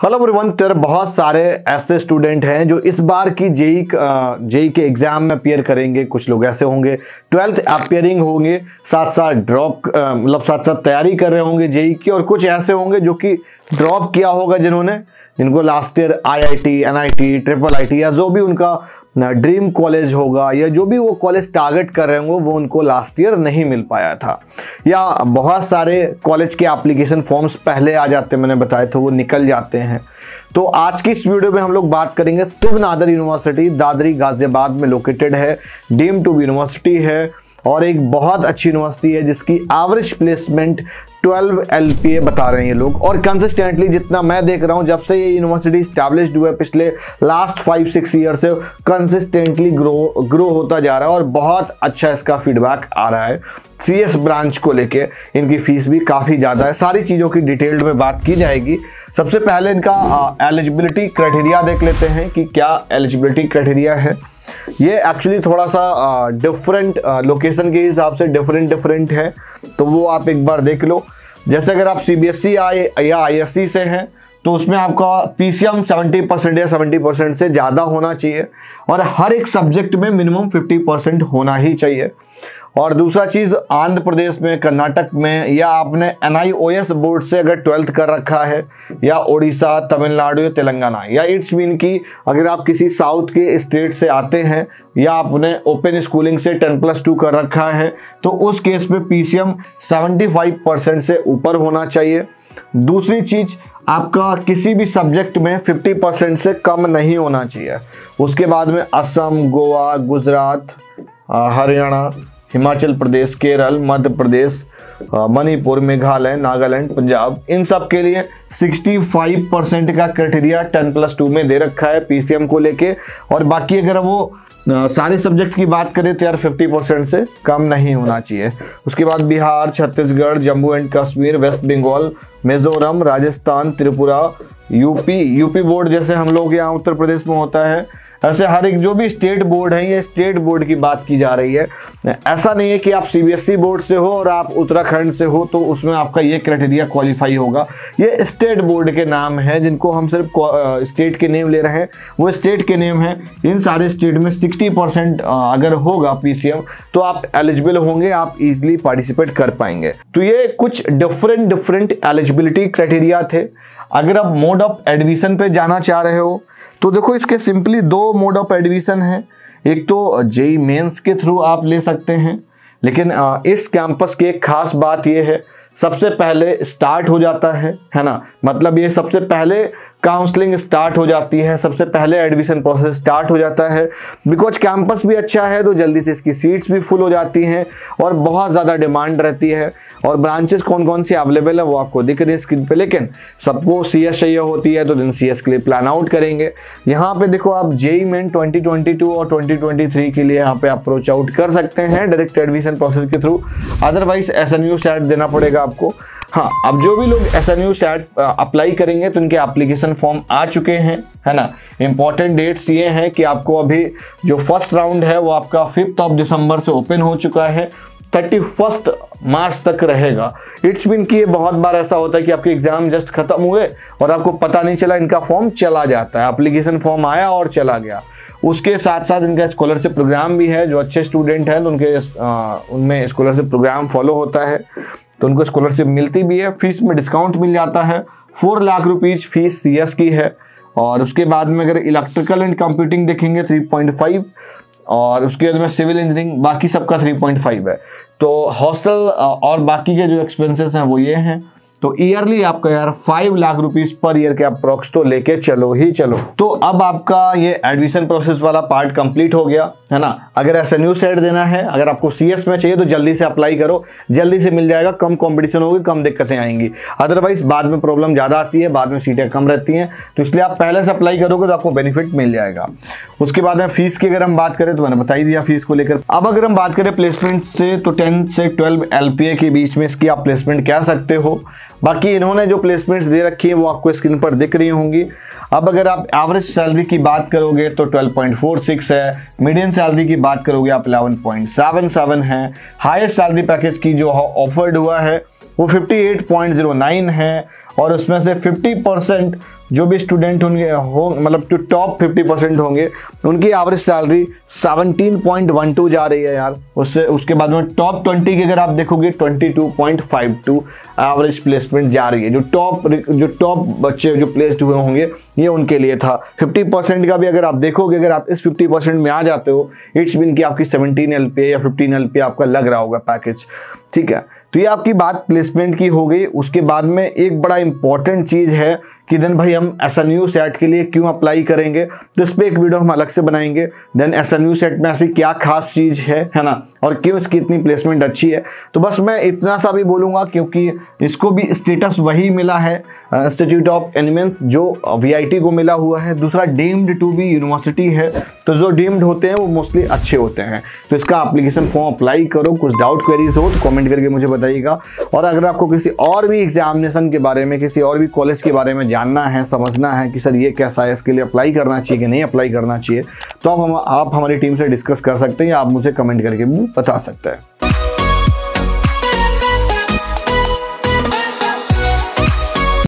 Hello everyone, तेरे बहुत सारे ऐसे स्टूडेंट हैं जो इस बार की जेई के एग्जाम में अपीयर करेंगे। कुछ लोग ऐसे होंगे 12th अपीयरिंग होंगे, साथ साथ ड्रॉप साथ साथ तैयारी कर रहे होंगे जेई की, और कुछ ऐसे होंगे जो कि ड्रॉप किया होगा जिनको last year IIT, NIT, triple IT या जो भी उनका ड्रीम कॉलेज होगा या जो भी वो कॉलेज टारगेट कर रहे होंगे वो उनको लास्ट ईयर नहीं मिल पाया था, या बहुत सारे कॉलेज के एप्लीकेशन फॉर्म्स पहले आ जाते हैं, मैंने बताया था वो निकल जाते हैं। तो आज की इस वीडियो में हम लोग बात करेंगे शिव नादर यूनिवर्सिटी दादरी गाजियाबाद में लोकेटेड है, डीम्ड टू यूनिवर्सिटी है और एक बहुत अच्छी यूनिवर्सिटी है जिसकी एवरेज प्लेसमेंट 12 LPA बता रहे हैं ये लोग। और कंसिस्टेंटली जितना मैं देख रहा हूं, जब से ये यूनिवर्सिटी स्टैब्लिश्ड हुआ है पिछले लास्ट 5-6 ईयर से कंसिस्टेंटली ग्रो होता जा रहा है और बहुत अच्छा इसका फीडबैक आ रहा है। CS ब्रांच को लेके इनकी फीस भी काफ़ी ज़्यादा है। सारी चीज़ों की डिटेल्ड में बात की जाएगी। सबसे पहले इनका एलिजिबिलिटी क्राइटेरिया देख लेते हैं कि क्या एलिजिबिलिटी क्राइटेरिया है। ये एक्चुअली थोड़ा सा डिफरेंट लोकेशन के हिसाब से डिफरेंट है, तो वो आप एक बार देख लो। जैसे अगर आप CBSE या ISC से हैं तो उसमें आपका PCM 70% या 70% से ज़्यादा होना चाहिए और हर एक सब्जेक्ट में मिनिमम 50% होना ही चाहिए। और दूसरा चीज़, आंध्र प्रदेश में, कर्नाटक में या आपने NIOS बोर्ड से अगर 12th कर रखा है, या उड़ीसा, तमिलनाडु या तेलंगाना, या इट्स मीन की अगर आप किसी साउथ के स्टेट से आते हैं या आपने ओपन स्कूलिंग से 10+2 कर रखा है तो उस केस में PCM 75% से ऊपर होना चाहिए। दूसरी चीज़, आपका किसी भी सब्जेक्ट में 50% से कम नहीं होना चाहिए। उसके बाद में असम, गोवा, गुजरात, हरियाणा, हिमाचल प्रदेश, केरल, मध्य प्रदेश, मणिपुर, मेघालय, नागालैंड, पंजाब, इन सब के लिए 65% का क्राइटेरिया 10+2 में दे रखा है PCM को लेके। और बाकी अगर वो सारे सब्जेक्ट की बात करें तो यार 50% से कम नहीं होना चाहिए। उसके बाद Bihar, Chhattisgarh, Jammu and Kashmir, west Bengal, Mizoram, Rajasthan, Tripura, UP board जैसे हम लोग यहाँ उत्तर प्रदेश में होता है, ऐसे हर एक जो भी स्टेट बोर्ड है, ये स्टेट बोर्ड की बात की जा रही है। ऐसा नहीं है कि आप CBSE बोर्ड से हो और आप उत्तराखंड से हो तो उसमें आपका ये क्राइटेरिया क्वालिफाई होगा। ये स्टेट बोर्ड के नाम है जिनको हम सिर्फ स्टेट के नेम ले रहे हैं, वो स्टेट के नेम है। इन सारे स्टेट में 60% अगर होगा PCM तो आप एलिजिबल होंगे, आप इजिली पार्टिसिपेट कर पाएंगे। तो ये कुछ डिफरेंट एलिजिबिलिटी क्राइटेरिया थे। अगर आप मोड ऑफ एडमिशन पे जाना चाह रहे हो तो देखो, इसके सिंपली 2 मोड ऑफ एडमिशन है। एक तो जेई मेंस के थ्रू आप ले सकते हैं, लेकिन इस कैंपस की एक खास बात ये है, सबसे पहले स्टार्ट हो जाता है ना, मतलब ये सबसे पहले काउंसलिंग स्टार्ट हो जाती है, सबसे पहले एडमिशन प्रोसेस स्टार्ट हो जाता है। बिकॉज कैंपस भी अच्छा है तो जल्दी से इसकी सीट्स भी फुल हो जाती हैं और बहुत ज़्यादा डिमांड रहती है। और ब्रांचेस कौन कौन सी अवेलेबल है वो आपको दिख रही है स्क्रीन पे, लेकिन सबको CS चाहिए होती है तो दिन CS के लिए प्लान आउट करेंगे। यहाँ पे देखो, आप जेई मेन 2022 और 2023 के लिए यहाँ पे अप्रोच आउट कर सकते हैं डायरेक्ट एडमिशन प्रोसेस के थ्रू। अदरवाइज SNU SAT देना पड़ेगा आपको। हाँ, अब जो भी लोग SNU SAT अप्लाई करेंगे तो उनके एप्लीकेशन फॉर्म आ चुके हैं, है ना। इंपॉर्टेंट डेट्स ये हैं कि आपको अभी जो फर्स्ट राउंड है वो आपका 5 दिसंबर से ओपन हो चुका है, 31 मार्च तक रहेगा। इट्स मीन कि ये बहुत बार ऐसा होता है कि आपके एग्जाम जस्ट खत्म हुए और आपको पता नहीं चला, इनका फॉर्म चला जाता है, एप्लीकेशन फॉर्म आया और चला गया। उसके साथ साथ इनका स्कॉलरशिप प्रोग्राम भी है। जो अच्छे स्टूडेंट हैं तो उनमें स्कॉलरशिप प्रोग्राम फॉलो होता है, तो उनको स्कॉलरशिप मिलती भी है। फीस में डिस्काउंट मिल जाता है। 4 लाख रुपीज़ फीस CS की है। और उसके बाद में अगर इलेक्ट्रिकल एंड कंप्यूटिंग देखेंगे 3.5, और उसके बाद में सिविल इंजीनियरिंग, बाकी सबका 3.5 है। तो हॉस्टल और बाकी के जो एक्सपेंसेस हैं वो ये हैं। तो ईयरली आपका यार 5 लाख रुपीस पर ईयर के अप्रोक्स तो लेके चलो ही चलो। तो अब आपका ये एडमिशन प्रोसेस वाला पार्ट कंप्लीट हो गया, है ना। अगर SNU SAT देना है, अगर आपको CS में चाहिए तो जल्दी से अप्लाई करो, जल्दी से मिल जाएगा। कम कंपटीशन होगी, कम दिक्कतें आएंगी। अदरवाइज बाद में प्रॉब्लम ज़्यादा आती है, बाद में सीटें कम रहती हैं, तो इसलिए आप पहले से अप्लाई करोगे तो आपको बेनिफिट मिल जाएगा। उसके बाद में फीस की अगर हम बात करें तो मैंने बता ही दिया फीस को लेकर। अब अगर हम बात करें प्लेसमेंट से तो 10 से 12 LPA के बीच में इसकी आप प्लेसमेंट कह सकते हो। बाकी इन्होंने जो प्लेसमेंट्स दे रखी है वो आपको स्क्रीन पर दिख रही होंगी। अब अगर आप एवरेज सैलरी की बात करोगे तो 12.46 है, मीडियन सैलरी की बात करोगे आप 11.77 है, हाईएस्ट सैलरी पैकेज की जो ऑफर्ड हुआ है वो 58.09 है, और उसमें से 50% जो भी स्टूडेंट मतलब जो टॉप 50% होंगे उनकी एवरेज सैलरी 17.12 जा रही है यार। उसके बाद में टॉप 20 की अगर आप देखोगे 22.52 एवरेज प्लेसमेंट जा रही है। जो टॉप बच्चे जो प्लेस्ड हुए होंगे ये उनके लिए था। 50% का भी अगर आप देखोगे, अगर आप इस 50% में आ जाते हो, इट्स मीन कि आपकी 17 LPA या 15 LPA आपका लग रहा होगा पैकेज, ठीक है। तो ये आपकी बात प्लेसमेंट की हो गई। उसके बाद में एक बड़ा इंपॉर्टेंट चीज़ है कि देन भाई हम SNU सेट के लिए क्यों अप्लाई करेंगे, तो इस पर एक वीडियो हम अलग से बनाएंगे। देन SNU सेट में ऐसी क्या खास चीज़ है ना, और क्यों इसकी इतनी प्लेसमेंट अच्छी है। तो बस मैं इतना सा भी बोलूँगा क्योंकि इसको भी स्टेटस वही मिला है इंस्टीट्यूट ऑफ एनिमेंस जो VIT को मिला हुआ है। दूसरा डीम्ड टू बी यूनिवर्सिटी है, तो जो डीम्ड होते हैं वो मोस्टली अच्छे होते हैं। तो इसका एप्लीकेशन फॉर्म अप्लाई करो। कुछ डाउट क्वेरीज हो तो कमेंट करके मुझे बताइएगा। और अगर आपको किसी और भी एग्जामिनेशन के बारे में, किसी और भी कॉलेज के बारे में जानना है, समझना है कि सर ये कैसा है, इसके लिए अप्लाई करना चाहिए कि नहीं अप्लाई करना चाहिए, तो आप हमारी टीम से डिस्कस कर सकते हैं या आप मुझे कमेंट करके भी बता सकते हैं।